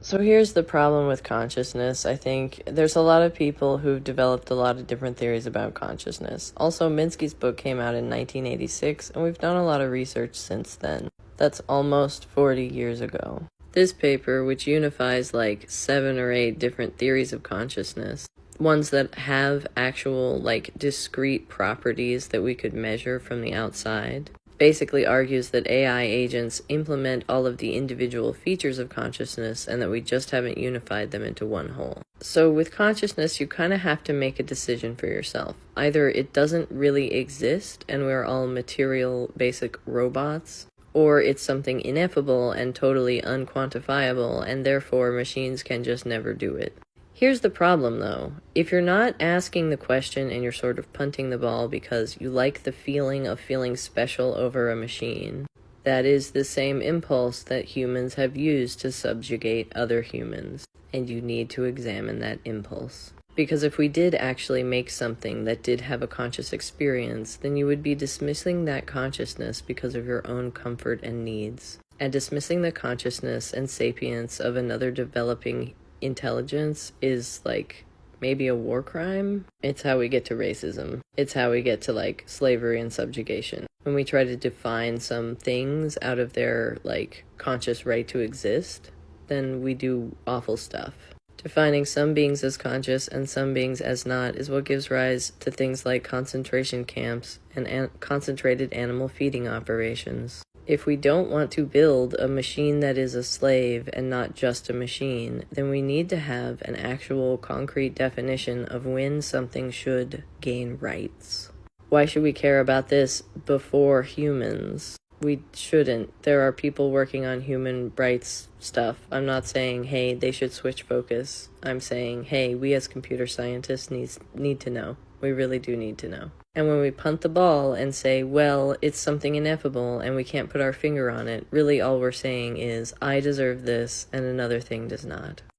So here's the problem with consciousness. I think there's a lot of people who've developed a lot of different theories about consciousness. Also, Minsky's book came out in 1986, and we've done a lot of research since then. That's almost 40 years ago. This paper, which unifies like 7 or 8 different theories of consciousness, ones that have actual like discrete properties that we could measure from the outside, basically argues that AI agents implement all of the individual features of consciousness and that we just haven't unified them into one whole. So with consciousness, you kind of have to make a decision for yourself. Either it doesn't really exist and we're all material basic robots, or it's something ineffable and totally unquantifiable and therefore machines can just never do it. Here's the problem, though. If you're not asking the question and you're sort of punting the ball because you like the feeling of feeling special over a machine, that is the same impulse that humans have used to subjugate other humans, and you need to examine that impulse. Because if we did actually make something that did have a conscious experience, then you would be dismissing that consciousness because of your own comfort and needs. And dismissing the consciousness and sapience of another developing intelligence is like maybe a war crime. It's how we get to racism. It's how we get to like slavery and subjugation. When we try to define some things out of their like conscious right to exist, then we do awful stuff. Defining some beings as conscious and some beings as not is what gives rise to things like concentration camps and concentrated animal feeding operations. If we don't want to build a machine that is a slave and not just a machine, then we need to have an actual concrete definition of when something should gain rights. Why should we care about this before humans? We shouldn't. There are people working on human rights stuff. I'm not saying, hey, they should switch focus. I'm saying, hey, we as computer scientists need to know. We really do need to know. And when we punt the ball and say, well, it's something ineffable and we can't put our finger on it, really all we're saying is, I deserve this and another thing does not.